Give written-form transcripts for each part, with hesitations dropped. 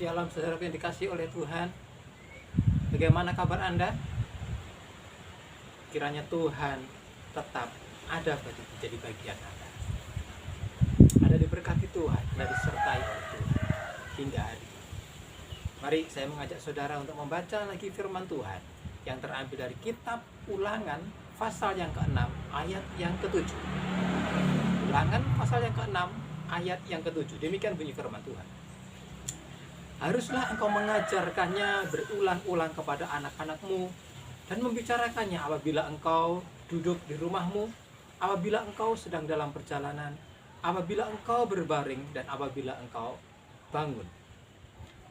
Shalom saudara yang dikasihi oleh Tuhan. Bagaimana kabar Anda? Kiranya Tuhan tetap ada jadi bagian Anda. Ada diberkati Tuhan, ada disertai oleh Tuhan hingga hari ini. Mari saya mengajak saudara untuk membaca lagi firman Tuhan yang terambil dari kitab Ulangan pasal yang ke-6 ayat yang ke-7. Ulangan pasal yang ke-6 ayat yang ke-7. Demikian bunyi firman Tuhan. Haruslah engkau mengajarkannya berulang-ulang kepada anak-anakmu dan membicarakannya apabila engkau duduk di rumahmu, apabila engkau sedang dalam perjalanan, apabila engkau berbaring, dan apabila engkau bangun.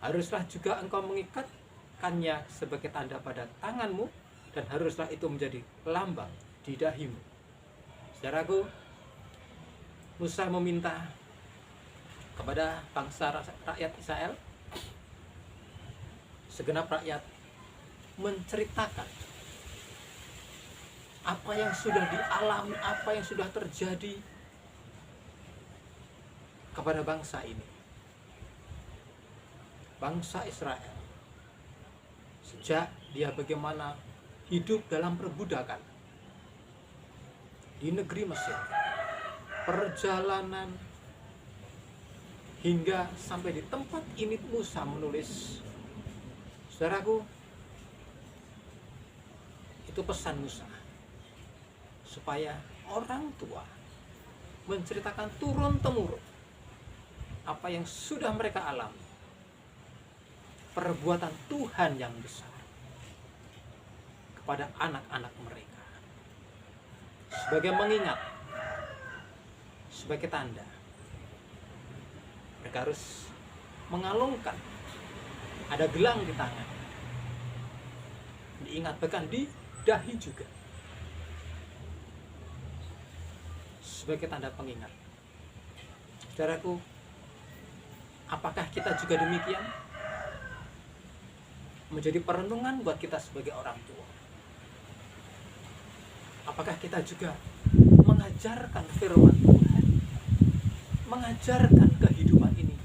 Haruslah juga engkau mengikatkannya sebagai tanda pada tanganmu, dan haruslah itu menjadi lambang di dahimu. Saudaraku, Musa meminta kepada bangsa rakyat Israel, segenap rakyat, menceritakan apa yang sudah dialami, apa yang sudah terjadi kepada bangsa ini, bangsa Israel, sejak dia bagaimana hidup dalam perbudakan di negeri Mesir, perjalanan hingga sampai di tempat ini. Musa menulis, saudaraku, itu pesan Musa supaya orang tua menceritakan turun-temurun apa yang sudah mereka alami, perbuatan Tuhan yang besar kepada anak-anak mereka, sebagai mengingat, sebagai tanda. Mereka harus mengalungkan, ada gelang di tangan, diingat bahkan di dahi juga, sebagai tanda pengingat. Saudaraku, apakah kita juga demikian? Menjadi perenungan buat kita sebagai orang tua. Apakah kita juga mengajarkan firman Tuhan, mengajarkan kehidupan ini,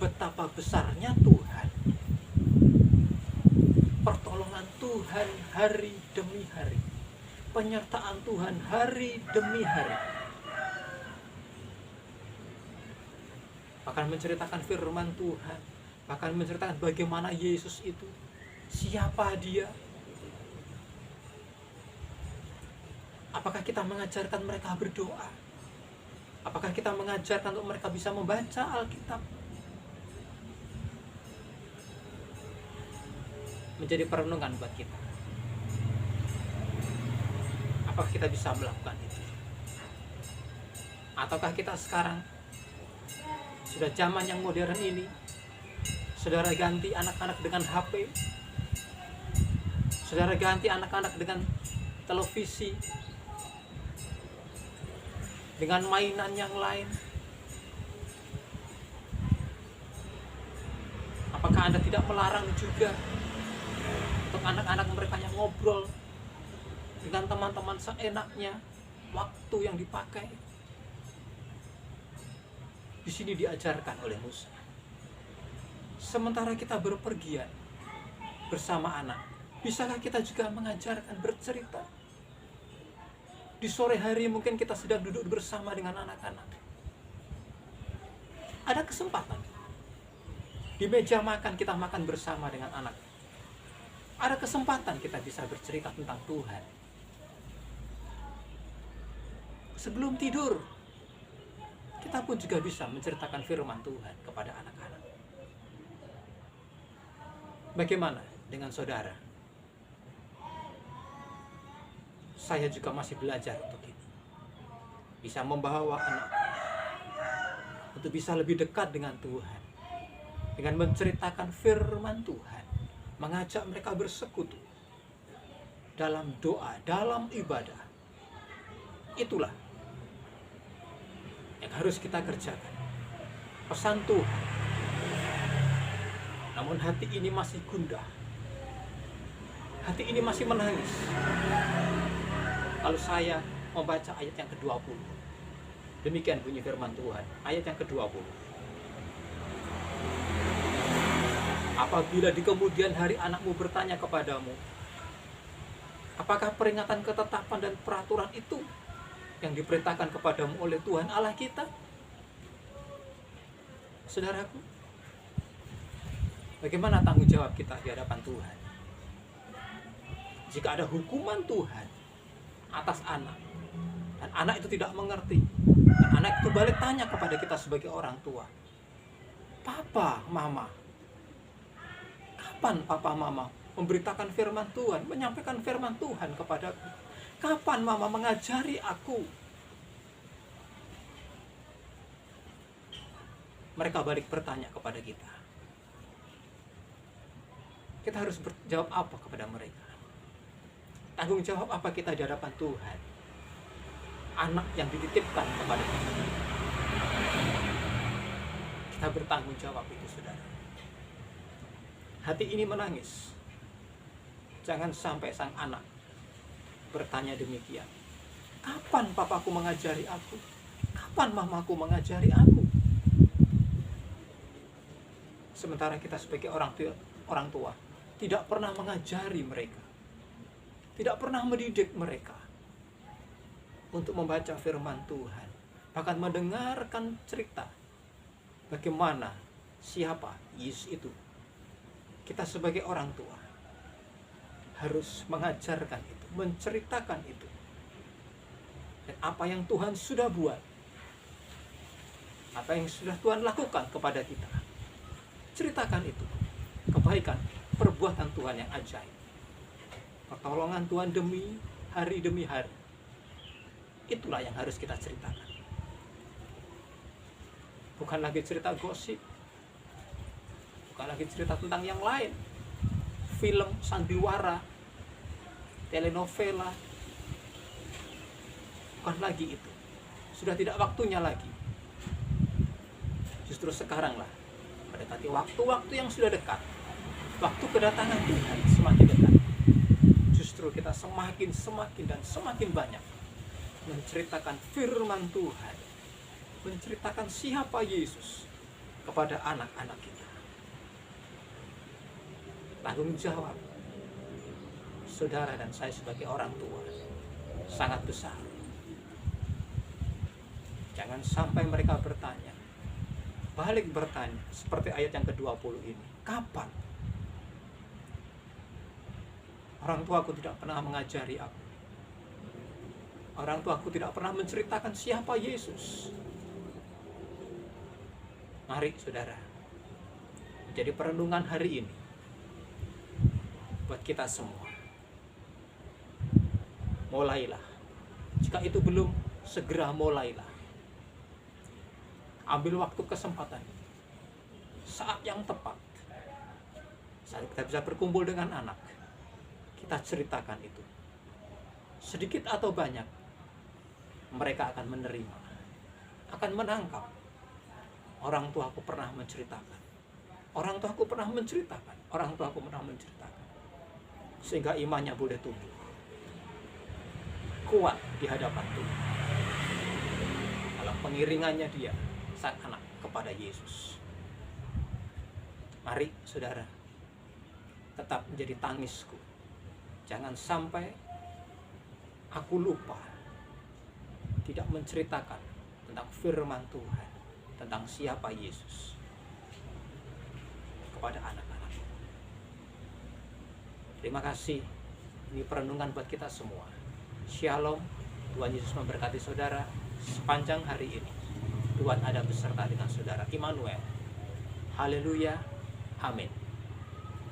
betapa besarnya Tuhan, pertolongan Tuhan hari demi hari, penyertaan Tuhan hari demi hari. Bahkan menceritakan firman Tuhan, bahkan menceritakan bagaimana Yesus itu, siapa dia. Apakah kita mengajarkan mereka berdoa? Apakah kita mengajarkan untuk mereka bisa membaca Alkitab? Menjadi perenungan buat kita. Apakah kita bisa melakukan itu? Ataukah kita sekarang sudah zaman yang modern ini, saudara ganti anak-anak dengan HP, saudara ganti anak-anak dengan televisi, dengan mainan yang lain? Apakah Anda tidak melarang juga untuk anak-anak mereka yang ngobrol dengan teman-teman seenaknya, waktu yang dipakai? Di sini diajarkan oleh Musa. Sementara kita berpergian bersama anak, bisakah kita juga mengajarkan, bercerita? Di sore hari mungkin kita sedang duduk bersama dengan anak-anak. Ada kesempatan. Di meja makan kita makan bersama dengan anak. Ada kesempatan kita bisa bercerita tentang Tuhan. Sebelum tidur, kita pun juga bisa menceritakan firman Tuhan kepada anak-anak. Bagaimana dengan saudara? Saya juga masih belajar untuk ini. Bisa membawa anak untuk bisa lebih dekat dengan Tuhan, dengan menceritakan firman Tuhan, mengajak mereka bersekutu dalam doa, dalam ibadah. Itulah yang harus kita kerjakan. Pesan Tuhan. Namun hati ini masih gundah. Hati ini masih menangis. Kalau saya membaca ayat yang ke-20. Demikian bunyi firman Tuhan. Ayat yang ke-20. Apabila di kemudian hari anakmu bertanya kepadamu, apakah peringatan ketetapan dan peraturan itu yang diperintahkan kepadamu oleh Tuhan Allah kita? Saudaraku, bagaimana tanggung jawab kita di hadapan Tuhan? Jika ada hukuman Tuhan atas anak, dan anak itu tidak mengerti, dan anak itu balik tanya kepada kita sebagai orang tua, Papa, Mama, kapan Papa, Mama memberitakan firman Tuhan, menyampaikan firman Tuhan kepadaku? Kapan Mama mengajari aku? Mereka balik bertanya kepada kita. Kita harus berjawab apa kepada mereka? Tanggung jawab apa kita di hadapan Tuhan? Anak yang dititipkan kepada kita. Kita bertanggung jawab itu, saudara. Hati ini menangis. Jangan sampai sang anak bertanya demikian. Kapan papaku mengajari aku? Kapan mamaku mengajari aku? Sementara kita sebagai orang tua tidak pernah mengajari mereka, tidak pernah mendidik mereka untuk membaca firman Tuhan, bahkan mendengarkan cerita bagaimana, siapa Yesus itu. Kita sebagai orang tua harus mengajarkan itu, menceritakan itu, dan apa yang Tuhan sudah buat, apa yang sudah Tuhan lakukan kepada kita. Ceritakan itu, kebaikan, perbuatan Tuhan yang ajaib, pertolongan Tuhan demi hari. Itulah yang harus kita ceritakan. Bukan lagi cerita gosip, bukan lagi cerita tentang yang lain, film, sandiwara, telenovela. Bukan lagi itu. Sudah tidak waktunya lagi. Justru sekarang lah, mendekati waktu-waktu yang sudah dekat, waktu kedatangan Tuhan semakin dekat. Justru kita semakin dan semakin banyak menceritakan firman Tuhan, menceritakan siapa Yesus kepada anak-anak kita. Tanggung jawab saudara dan saya sebagai orang tua sangat besar. Jangan sampai mereka balik bertanya seperti ayat yang ke-20 ini. Kapan? Orang tuaku tidak pernah mengajari aku. Orang tuaku tidak pernah menceritakan siapa Yesus. Mari saudara, menjadi perenungan hari ini buat kita semua. Mulailah. Jika itu belum, segera mulailah. Ambil waktu kesempatan, saat yang tepat, saat kita bisa berkumpul dengan anak, kita ceritakan itu. Sedikit atau banyak, mereka akan menerima, akan menangkap. Orang tuaku pernah menceritakan, orang tuaku pernah menceritakan, orang tuaku pernah menceritakan, sehingga imannya boleh tumbuh kuat di hadapan Tuhan dalam pengiringannya dia, sang anak, kepada Yesus. Mari saudara, tetap menjadi tangisku. Jangan sampai aku lupa tidak menceritakan tentang firman Tuhan, tentang siapa Yesus kepada anak-anak. Terima kasih. Ini perenungan buat kita semua. Shalom. Tuhan Yesus memberkati saudara sepanjang hari ini. Tuhan ada beserta dengan saudara. Immanuel. Haleluya. Amin.